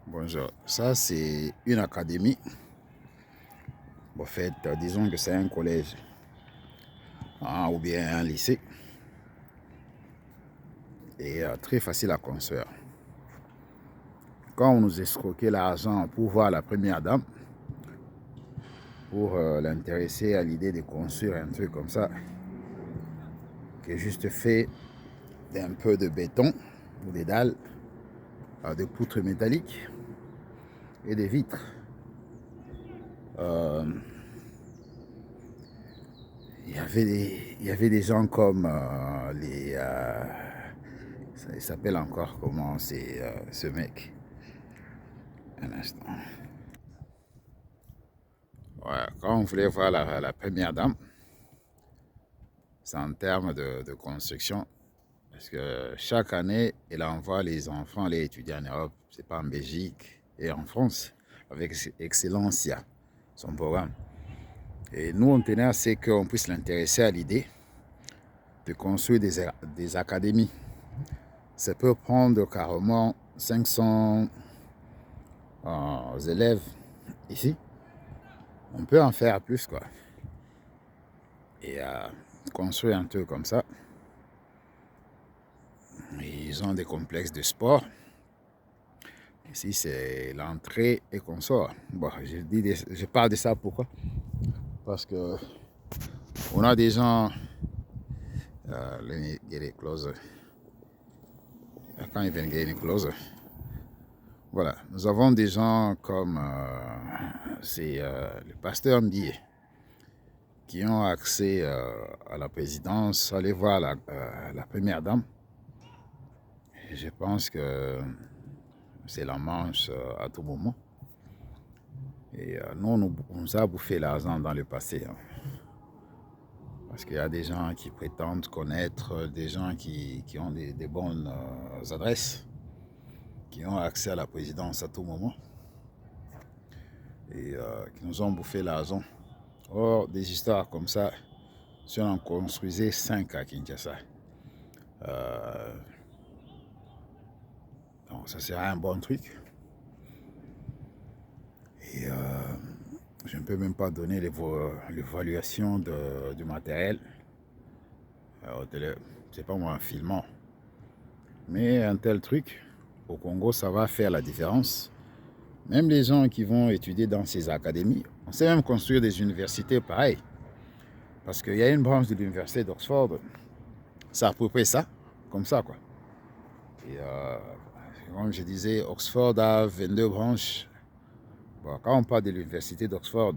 Bonjour, ça c'est une académie. En fait, disons que c'est un collège ou bien un lycée. Et très facile à construire. Quand on nous escroquait l'argent pour voir la première dame, pour l'intéresser à l'idée de construire un truc comme ça, qui est juste fait d'un peu de béton ou des dalles, de poutres métalliques et des vitres. Il y avait des gens comme il s'appelle encore comment c'est ce mec. Un instant. Ouais, quand on voulait voir la première dame, c'est en termes de construction. Parce que chaque année, elle envoie les enfants aller étudier en Europe, c'est pas en Belgique et en France, avec Excellencia, son programme. Et nous, on tenait à ce qu'on puisse l'intéresser à l'idée de construire des académies. Ça peut prendre carrément 500 élèves ici. On peut en faire plus, quoi. Et construire un truc comme ça. Ils ont des complexes de sport. Ici, c'est l'entrée et qu'on sort. Bon, je parle de ça pourquoi? Parce que on a des gens. Let me get it closer. I can't even get it closer. Voilà, nous avons des gens comme le pasteur Ndié qui ont accès à la présidence, aller voir la première dame. Et je pense que c'est la manche à tout moment. Et nous, on nous a bouffé l'argent dans le passé. Hein. Parce qu'il y a des gens qui prétendent connaître, des gens qui ont des bonnes adresses, qui ont accès à la présidence à tout moment et qui nous ont bouffé l'argent. Or, des histoires comme ça, si on en construisait 5 à Kinshasa, donc ça serait un bon truc. Et je ne peux même pas donner l'évaluation du matériel. C'est pas moi un filmant. Mais un tel truc, au Congo, ça va faire la différence. Même les gens qui vont étudier dans ces académies, on sait même construire des universités pareilles. Parce qu'il y a une branche de l'université d'Oxford, c'est à peu près ça, comme ça quoi. Et comme je disais, Oxford a 22 branches. Bon, quand on parle de l'université d'Oxford,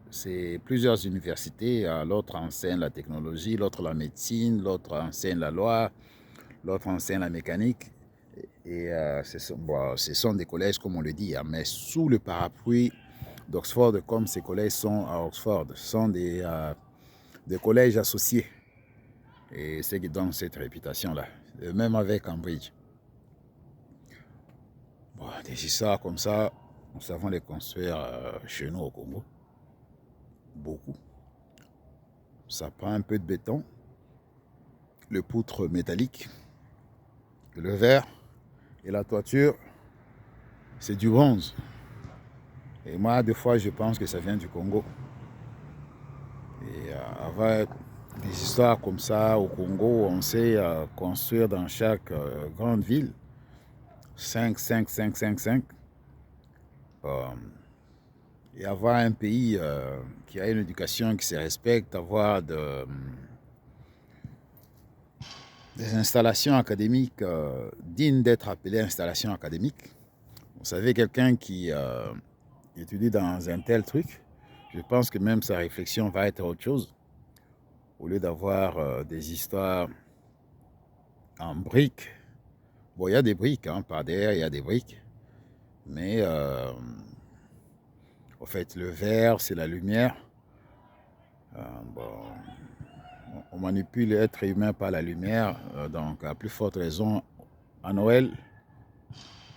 c'est plusieurs universités. L'autre enseigne la technologie, l'autre la médecine, l'autre enseigne la loi, l'autre enseigne la mécanique. Et ce sont des collèges, comme on le dit, hein, mais sous le parapluie d'Oxford, comme ces collèges sont à Oxford, ce sont des collèges associés. Et c'est qui donne cette réputation-là. Même avec Cambridge. Bon, des histoires comme ça, nous savons les construire chez nous au Congo. Beaucoup. Ça prend un peu de béton, le poutre métallique, le verre et la toiture, c'est du bronze. Et moi, des fois, je pense que ça vient du Congo. Et avec des histoires comme ça au Congo, on sait construire dans chaque grande ville 5, 5, 5, 5, 5. Et avoir un pays qui a une éducation qui se respecte, avoir des installations académiques dignes d'être appelées installations académiques. Vous savez, quelqu'un qui étudie dans un tel truc, je pense que même sa réflexion va être autre chose. Au lieu d'avoir des histoires en briques. Bon, il y a des briques, hein, par derrière, il y a des briques. Mais, en fait, le vert, c'est la lumière. Bon, on manipule l'être humain par la lumière. Donc, à plus forte raison, à Noël,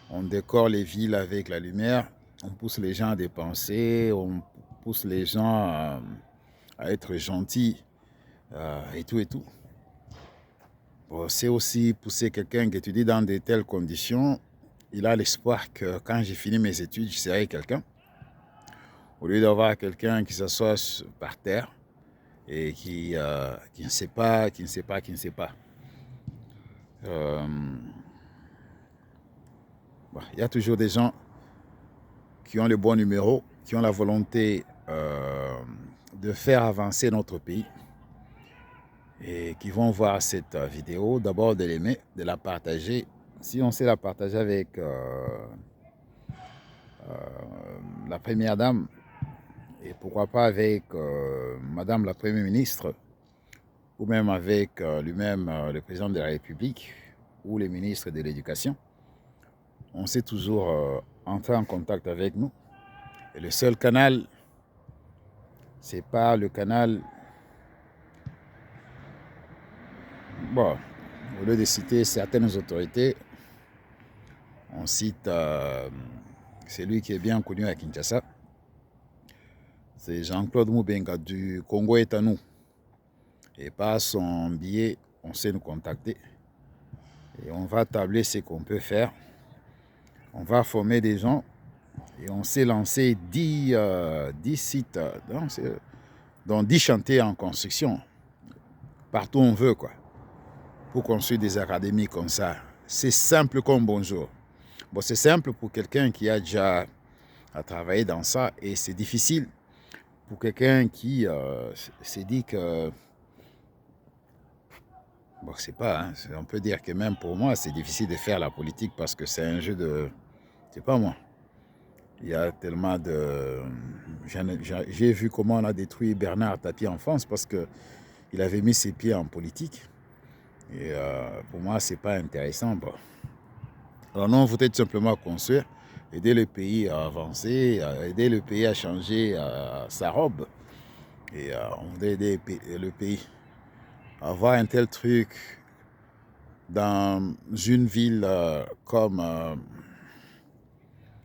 on décore les villes avec la lumière. On pousse les gens à dépenser. On pousse les gens à être gentils et tout et tout. Bon, c'est aussi pousser quelqu'un qui étudie dans de telles conditions il a l'espoir que quand j'ai fini mes études, je serai quelqu'un. Au lieu d'avoir quelqu'un qui s'assoit par terre et qui ne sait pas, qui ne sait pas, qui ne sait pas. Il y a toujours des gens qui ont le bon numéro, qui ont la volonté de faire avancer notre pays et qui vont voir cette vidéo, d'abord de l'aimer, de la partager. Si on sait la partager avec la première dame, et pourquoi pas avec madame la première ministre, ou même avec lui-même le président de la République, ou les ministres de l'Éducation, on sait toujours entrer en contact avec nous. Et le seul canal, c'est pas le canal. Bon, au lieu de citer certaines autorités, on cite celui qui est bien connu à Kinshasa. C'est Jean-Claude Moubenga du Congo est à nous. Et par son biais, on sait nous contacter. Et on va tabler ce qu'on peut faire. On va former des gens. Et on s'est lancé 10 sites, dans 10 chantiers en construction. Partout où on veut, quoi. Pour construire des académies comme ça. C'est simple comme bonjour. Bon, c'est simple pour quelqu'un qui a déjà travaillé dans ça. Et c'est difficile pour quelqu'un qui s'est dit que... Bon, c'est pas, hein, on peut dire que même pour moi, c'est difficile de faire la politique parce que c'est un jeu de... C'est pas moi. Il y a tellement de... J'ai vu comment on a détruit Bernard Tapie en France parce qu'il avait mis ses pieds en politique. Et pour moi, c'est pas intéressant. Bon. Alors non, on voudrait tout simplement construire, aider le pays à avancer, aider le pays à changer sa robe. Et on voudrait aider le pays à avoir un tel truc dans une ville comme...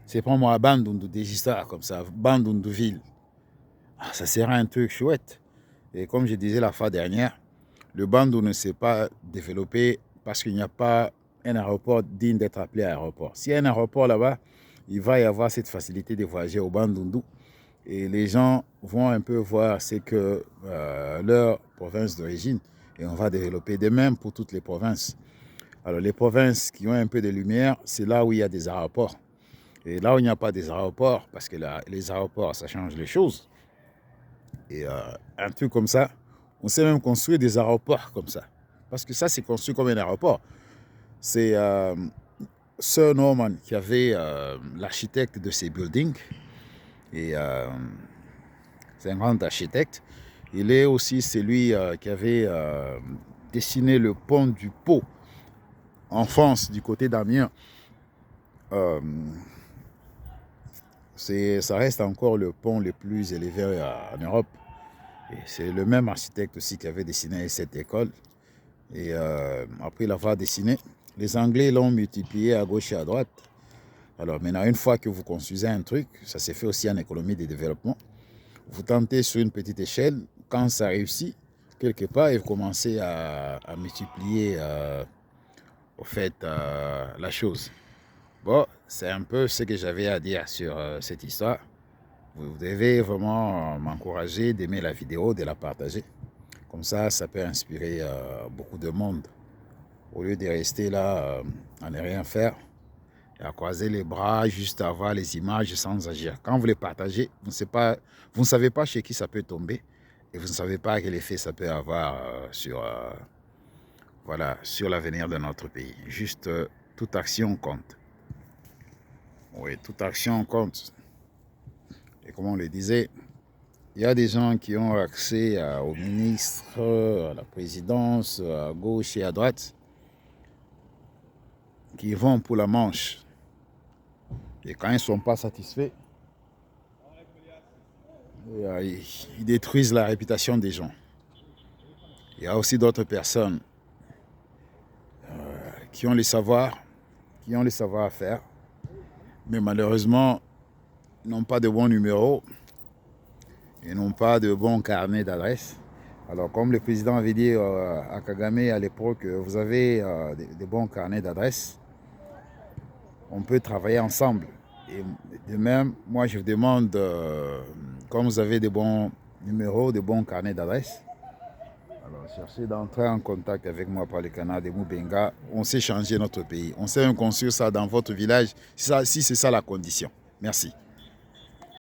c'est pas moi, Bandundu, des histoires comme ça, Bandundu-ville. Ça serait un truc chouette. Et comme je disais la fois dernière, le Bandundu ne s'est pas développé parce qu'il n'y a pas un aéroport digne d'être appelé aéroport. S'il y a un aéroport là-bas, il va y avoir cette facilité de voyager au Bandundu. Et les gens vont un peu voir ce que leur province d'origine. Et on va développer de même pour toutes les provinces. Alors les provinces qui ont un peu de lumière, c'est là où il y a des aéroports. Et là où il n'y a pas des aéroports, parce que les aéroports, ça change les choses. Et un truc comme ça, on sait même construire des aéroports comme ça. Parce que ça, c'est construit comme un aéroport. C'est Sir Norman qui avait l'architecte de ces buildings. Et c'est un grand architecte. Il est aussi celui qui avait dessiné le pont du Pau en France, du côté d'Amiens. Ça reste encore le pont le plus élevé en Europe. Et c'est le même architecte aussi qui avait dessiné cette école. Et après l'avoir dessiné, les Anglais l'ont multiplié à gauche et à droite. Alors maintenant, une fois que vous construisez un truc, ça s'est fait aussi en économie de développement. Vous tentez sur une petite échelle, quand ça réussit, quelque part, et vous commencez à multiplier au fait la chose. Bon, c'est un peu ce que j'avais à dire sur cette histoire. Vous devez vraiment m'encourager d'aimer la vidéo, de la partager. Comme ça peut inspirer beaucoup de monde. Au lieu de rester là à ne rien faire et à croiser les bras, juste à voir les images sans agir. Quand vous les partagez, vous ne savez pas chez qui ça peut tomber et vous ne savez pas quel effet ça peut avoir sur l'avenir de notre pays. Juste toute action compte. Oui, toute action compte. Et comme on le disait, il y a des gens qui ont accès au ministre, à la présidence, à gauche et à droite, qui vont pour la manche. Et quand ils ne sont pas satisfaits, ils détruisent la réputation des gens. Il y a aussi d'autres personnes qui ont les savoirs, faire, mais malheureusement n'ont pas de bons numéros et n'ont pas de bons carnets d'adresses. Alors comme le président avait dit à Kagame à l'époque, vous avez des bons carnets d'adresses. on peut travailler ensemble. Et de même, moi je vous demande, comme vous avez de bons numéros, de bons carnets d'adresses, alors cherchez d'entrer en contact avec moi par le canal de Moubenga. On sait changer notre pays. On sait même construire ça dans votre village, si c'est ça la condition. Merci.